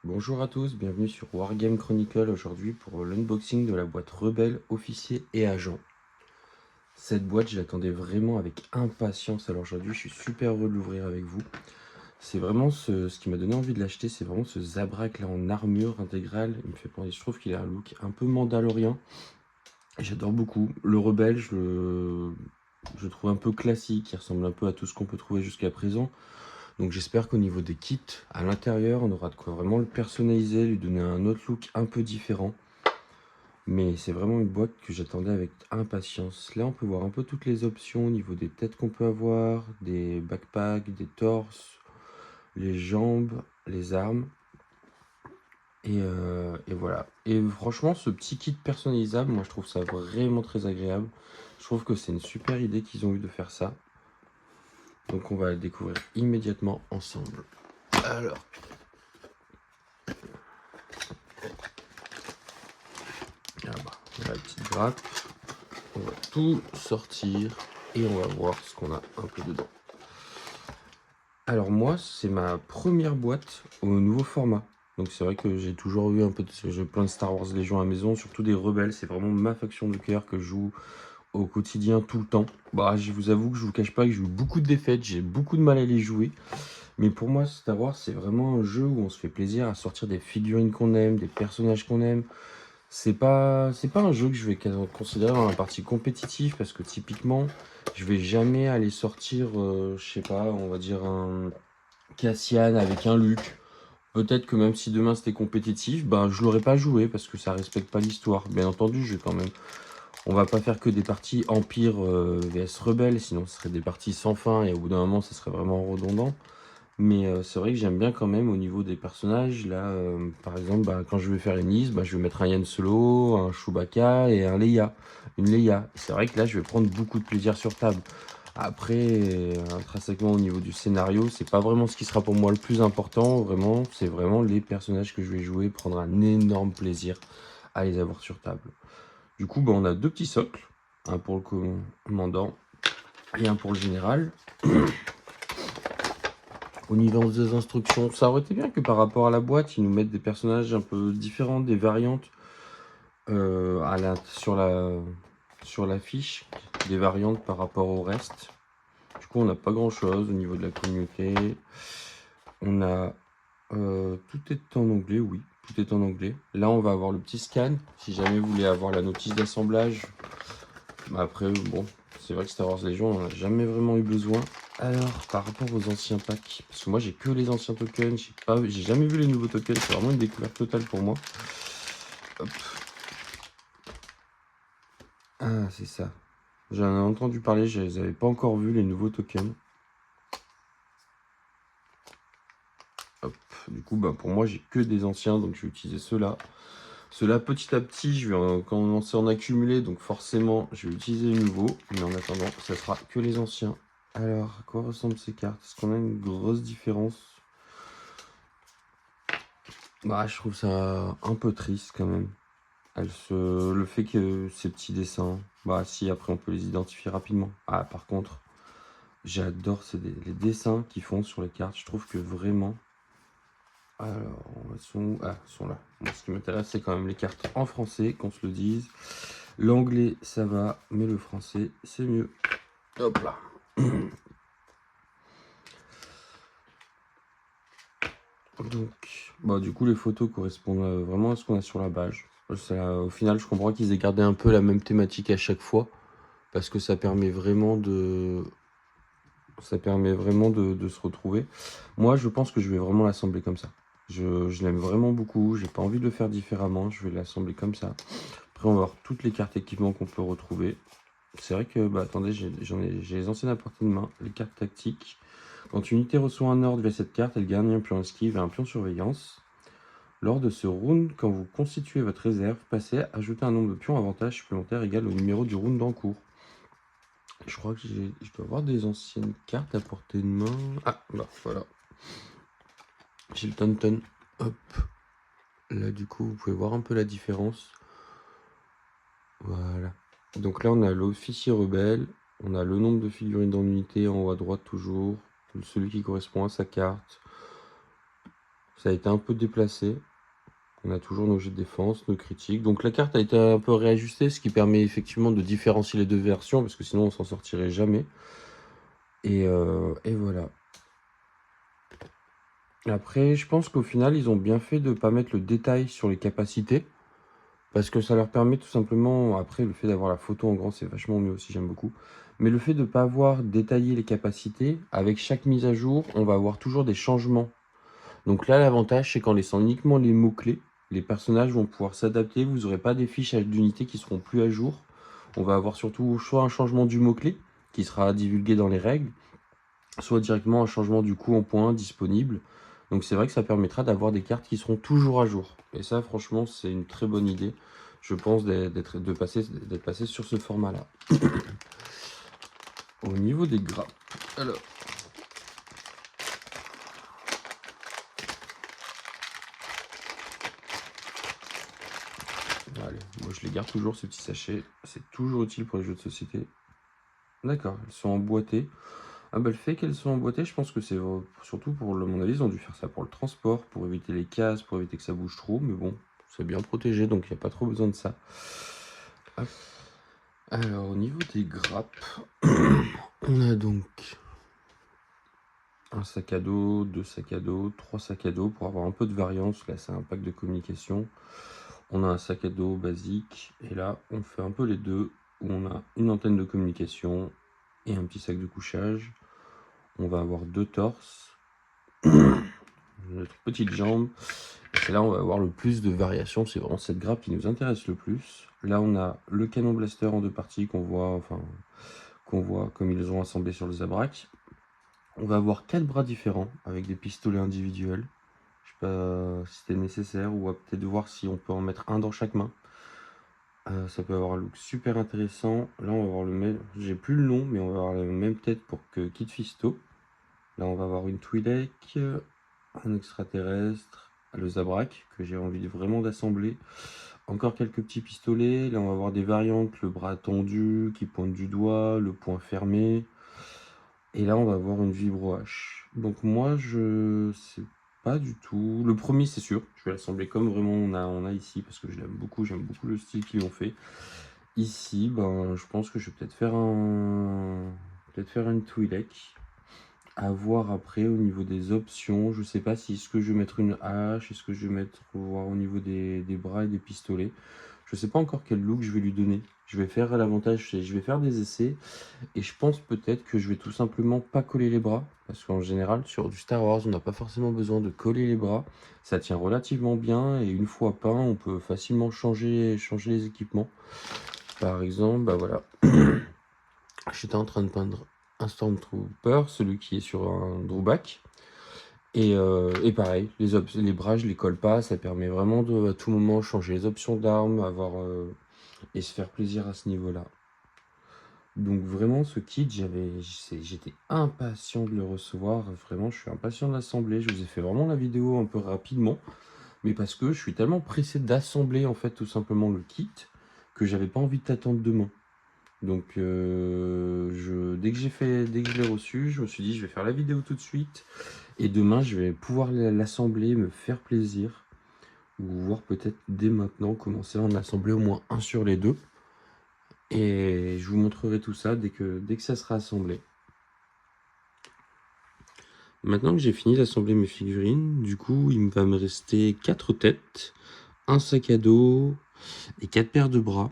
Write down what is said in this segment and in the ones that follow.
Bonjour à tous, bienvenue sur Wargame Chronicle aujourd'hui pour l'unboxing de la boîte Rebelle, Officier et Agent. Cette boîte, je l'attendais vraiment avec impatience, alors aujourd'hui je suis super heureux de l'ouvrir avec vous. C'est vraiment ce qui m'a donné envie de l'acheter, c'est vraiment ce Zabrak là en armure intégrale. Il me fait penser, je trouve qu'il a un look un peu mandalorien. J'adore beaucoup. Le Rebelle, je le trouve un peu classique, il ressemble un peu à tout ce qu'on peut trouver jusqu'à présent. Donc j'espère qu'au niveau des kits, à l'intérieur, on aura de quoi vraiment le personnaliser, lui donner un autre look un peu différent. Mais c'est vraiment une boîte que j'attendais avec impatience. Là, on peut voir un peu toutes les options au niveau des têtes qu'on peut avoir, des backpacks, des torses, les jambes, les armes. Et voilà. Et franchement, ce petit kit personnalisable, moi je trouve ça vraiment très agréable. Je trouve que c'est une super idée qu'ils ont eu de faire ça. Donc on va le découvrir immédiatement ensemble. Alors, la petite grappe. On va tout sortir et on va voir ce qu'on a un peu dedans. Alors moi, c'est ma première boîte au nouveau format. Donc c'est vrai que j'ai toujours eu un peu de... J'ai plein de Star Wars Légion à la maison, surtout des rebelles. C'est vraiment ma faction de cœur que je joue au quotidien tout le temps. Bah, je vous avoue que je vous cache pas que j'ai eu beaucoup de défaites, j'ai beaucoup de mal à les jouer. Mais pour moi, Star Wars, c'est vraiment un jeu où on se fait plaisir à sortir des figurines qu'on aime, des personnages qu'on aime. C'est pas un jeu que je vais considérer dans la partie compétitive parce que typiquement, je vais jamais aller sortir, je sais pas, on va dire un Cassian avec un Luke. Peut-être que même si demain c'était compétitif, ben je l'aurais pas joué parce que ça respecte pas l'histoire. Bien entendu, je vais quand même. On va pas faire que des parties Empire vs Rebelle, sinon ce serait des parties sans fin et au bout d'un moment, ça serait vraiment redondant. Mais c'est vrai que j'aime bien quand même au niveau des personnages. Là, par exemple, bah, quand je vais faire une liste, bah, je vais mettre un Yann Solo, un Chewbacca et un Leia. Une Leia. C'est vrai que là, je vais prendre beaucoup de plaisir sur table. Après, intrinsèquement au niveau du scénario, c'est pas vraiment ce qui sera pour moi le plus important. Vraiment, c'est vraiment les personnages que je vais jouer, prendre un énorme plaisir à les avoir sur table. Du coup, bah, on a deux petits socles. Un pour le commandant et un pour le général. Au niveau des instructions, ça aurait été bien que par rapport à la boîte, ils nous mettent des personnages un peu différents, des variantes sur la fiche, des variantes par rapport au reste. Du coup, on n'a pas grand chose au niveau de la communauté. On a tout est en anglais, oui, tout est en anglais. Là, on va avoir le petit scan. Si jamais vous voulez avoir la notice d'assemblage, bah après, bon, c'est vrai que Star Wars Legion, on n'a jamais vraiment eu besoin. Alors, par rapport aux anciens packs, parce que moi j'ai que les anciens tokens, j'ai jamais vu les nouveaux tokens, c'est vraiment une découverte totale pour moi. Hop. Ah, c'est ça. J'en ai entendu parler, je les avais pas encore vus, les nouveaux tokens. Hop. Du coup, bah, pour moi, j'ai que des anciens, donc je vais utiliser ceux-là. Ceux-là, petit à petit, je vais commencer à en accumuler, donc forcément, je vais utiliser les nouveaux. Mais en attendant, ça sera que les anciens. Alors, à quoi ressemblent ces cartes? Est-ce qu'on a une grosse différence? Bah, je trouve ça un peu triste quand même. Le fait que ces petits dessins, bah si, après on peut les identifier rapidement. Ah, par contre, j'adore les dessins qu'ils font sur les cartes. Je trouve que vraiment... Alors, elles sont où? Ah, elles sont là. Moi, ce qui m'intéresse, c'est quand même les cartes en français, qu'on se le dise. L'anglais, ça va, mais le français, c'est mieux. Hop là. Donc, bah, du coup, les photos correspondent vraiment à ce qu'on a sur la page. Au final, je comprends qu'ils aient gardé un peu la même thématique à chaque fois, parce que ça permet vraiment de se retrouver. Moi, je pense que je vais vraiment l'assembler comme ça. Je l'aime vraiment beaucoup, j'ai pas envie de le faire différemment, je vais l'assembler comme ça. Après, on va voir toutes les cartes équipements qu'on peut retrouver. C'est vrai que, bah attendez, j'ai les anciennes à portée de main, les cartes tactiques. Quand une unité reçoit un ordre via cette carte, elle gagne un pion esquive et un pion surveillance. Lors de ce round, quand vous constituez votre réserve, passez à ajouter un nombre de pions avantage supplémentaire égal au numéro du round en cours. Je crois que je dois avoir des anciennes cartes à portée de main. Ah, bah voilà. J'ai le Tauntaun. Hop. Là, du coup, vous pouvez voir un peu la différence. Voilà. Donc là, on a l'officier rebelle. On a le nombre de figurines dans l'unité en haut à droite toujours. Celui qui correspond à sa carte. Ça a été un peu déplacé. On a toujours nos jets de défense, nos critiques. Donc la carte a été un peu réajustée, ce qui permet effectivement de différencier les deux versions, parce que sinon on s'en sortirait jamais. Et voilà. Après, je pense qu'au final, ils ont bien fait de ne pas mettre le détail sur les capacités. Parce que ça leur permet tout simplement, après le fait d'avoir la photo en grand, c'est vachement mieux aussi, j'aime beaucoup. Mais le fait de ne pas avoir détaillé les capacités, avec chaque mise à jour, on va avoir toujours des changements. Donc là, l'avantage, c'est qu'en laissant uniquement les mots-clés, les personnages vont pouvoir s'adapter. Vous n'aurez pas des fiches d'unités qui seront plus à jour. On va avoir surtout soit un changement du mot-clé, qui sera divulgué dans les règles, soit directement un changement du coup en point disponible. Donc c'est vrai que ça permettra d'avoir des cartes qui seront toujours à jour. Et ça, franchement, c'est une très bonne idée, je pense, d'être passé sur ce format-là. Au niveau des grappes, alors... Allez, moi je les garde toujours, ces petits sachets. C'est toujours utile pour les jeux de société. D'accord, elles sont emboîtées. Ah bah le fait qu'elles soient emboîtées, je pense que c'est surtout pour, à mon avis, ils ont dû faire ça pour le transport, pour éviter les casses, pour éviter que ça bouge trop. Mais bon, c'est bien protégé, donc il n'y a pas trop besoin de ça. Hop. Alors, au niveau des grappes, on a donc un sac à dos, 2 sacs à dos, 3 sacs à dos pour avoir un peu de variance. Là, c'est un pack de communication. On a un sac à dos basique. Et là, on fait un peu les deux, où on a une antenne de communication et un petit sac de couchage. On va avoir 2 torses, notre petite jambe. Et là, on va avoir le plus de variations. C'est vraiment cette grappe qui nous intéresse le plus. Là, on a le canon blaster en 2 parties qu'on voit comme ils ont assemblé sur le Zabrak. On va avoir 4 bras différents avec des pistolets individuels. Je sais pas si c'était nécessaire ou peut-être voir si on peut en mettre un dans chaque main. Ça peut avoir un look super intéressant. Là, on va avoir le même. J'ai plus le nom, mais on va avoir la même tête pour que Kid Fisto. Là, on va avoir une Twi'lek, un extraterrestre, le Zabrak, que j'ai envie vraiment d'assembler. Encore quelques petits pistolets. Là, on va avoir des variantes, le bras tendu qui pointe du doigt, le poing fermé. Et là, on va avoir une vibro-hache. Donc moi, je sais pas du tout. Le premier, c'est sûr. Je vais l'assembler comme vraiment on a ici, parce que je l'aime beaucoup. J'aime beaucoup le style qu'ils ont fait. Ici, ben, je pense que je vais peut-être faire une Twi'lek. À voir après au niveau des options. Je sais pas si est-ce que je vais mettre une hache, est-ce que je vais mettre voir au niveau des bras et des pistolets. Je sais pas encore quel look je vais lui donner. Je vais faire l'avantage, je vais faire des essais et je pense peut-être que je vais tout simplement pas coller les bras parce qu'en général sur du Star Wars on n'a pas forcément besoin de coller les bras. Ça tient relativement bien et une fois peint on peut facilement changer les équipements. Par exemple, bah voilà, j'étais en train de peindre un Stormtrooper, celui qui est sur un drawback. Et pareil, les bras, je les colle pas, ça permet vraiment de à tout moment changer les options d'armes, et se faire plaisir à ce niveau-là. Donc vraiment, ce kit, j'étais impatient de le recevoir. Vraiment, je suis impatient de l'assembler. Je vous ai fait vraiment la vidéo un peu rapidement, mais parce que je suis tellement pressé d'assembler en fait tout simplement le kit que j'avais pas envie d'attendre demain. Donc dès que je l'ai reçu, je me suis dit je vais faire la vidéo tout de suite et demain je vais pouvoir l'assembler, me faire plaisir ou voir peut-être dès maintenant commencer à en assembler au moins un sur les deux et je vous montrerai tout ça dès que ça sera assemblé. Maintenant que j'ai fini d'assembler mes figurines, du coup il va me rester 4 têtes, un sac à dos et 4 paires de bras.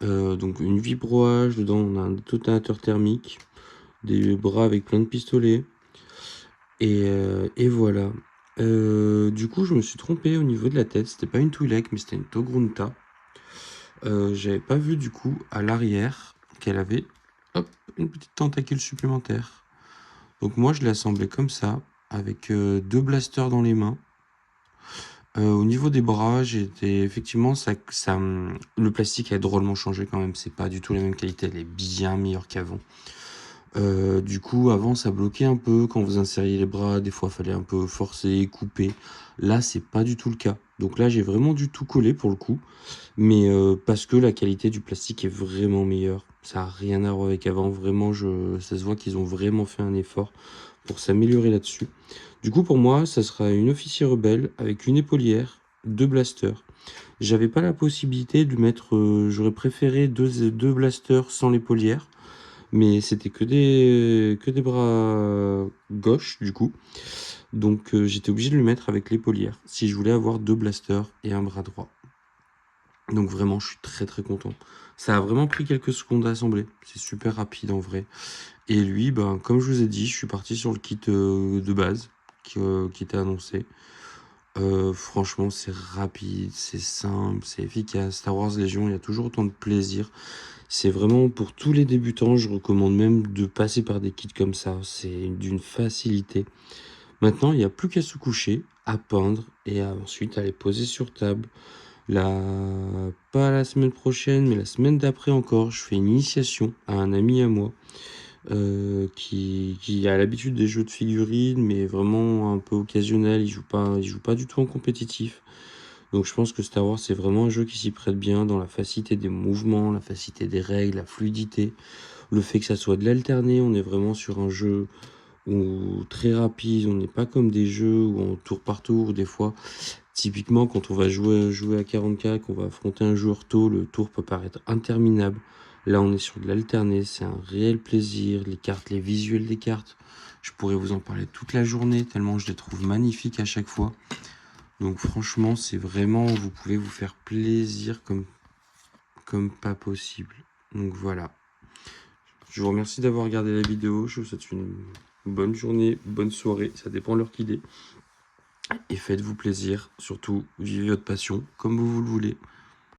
Donc une vibroage, dedans on a un détonateur thermique, des bras avec plein de pistolets. Et voilà. Du coup, je me suis trompé au niveau de la tête. C'était pas une Twi'lek, mais c'était une Togrunta. J'avais pas vu du coup à l'arrière qu'elle avait hop, une petite tentacule supplémentaire. Donc moi, je l'ai assemblée comme ça, avec 2 blasters dans les mains. Au niveau des bras, j'étais effectivement le plastique a drôlement changé quand même. C'est pas du tout la même qualité. Elle est bien meilleure qu'avant. Du coup, avant, ça bloquait un peu. Quand vous insériez les bras, des fois, il fallait un peu forcer, couper. Là, c'est pas du tout le cas. Donc là, j'ai vraiment du tout collé pour le coup. Mais parce que la qualité du plastique est vraiment meilleure. Ça n'a rien à voir avec avant. Vraiment, ça se voit qu'ils ont vraiment fait un effort pour s'améliorer là-dessus. Du coup, pour moi, ça sera une officier rebelle avec une épaulière, 2 blasters. J'avais pas la possibilité de mettre, j'aurais préféré deux blasters sans l'épaulière, mais c'était que des bras gauche, du coup. Donc j'étais obligé de le mettre avec l'épaulière, si je voulais avoir 2 blasters et un bras droit. Donc vraiment, je suis très très content. Ça a vraiment pris quelques secondes à assembler. C'est super rapide en vrai. Et lui, ben, comme je vous ai dit, je suis parti sur le kit de base qui était annoncé. Franchement, c'est rapide, c'est simple, c'est efficace. Star Wars Légion, il y a toujours autant de plaisir. C'est vraiment pour tous les débutants, je recommande même de passer par des kits comme ça. C'est d'une facilité. Maintenant, il n'y a plus qu'à se coucher, à peindre et ensuite à les poser sur table. Pas la semaine prochaine, mais la semaine d'après encore, je fais une initiation à un ami à moi qui a l'habitude des jeux de figurines, mais vraiment un peu occasionnel. Il joue pas du tout en compétitif. Donc je pense que Star Wars, c'est vraiment un jeu qui s'y prête bien dans la facilité des mouvements, la facilité des règles, la fluidité. Le fait que ça soit de l'alterné, on est vraiment sur un jeu très rapide, on n'est pas comme des jeux où on tour par tour, des fois. Typiquement, quand on va jouer à 40K, qu'on va affronter un joueur tôt, le tour peut paraître interminable. Là, on est sur de l'alterné, c'est un réel plaisir. Les cartes, les visuels des cartes, je pourrais vous en parler toute la journée, tellement je les trouve magnifiques à chaque fois. Donc franchement, c'est vraiment, vous pouvez vous faire plaisir comme pas possible. Donc voilà. Je vous remercie d'avoir regardé la vidéo. Je vous souhaite une bonne journée, bonne soirée. Ça dépend de l'heure qu'il est. Et faites-vous plaisir. Surtout, vivez votre passion comme vous le voulez.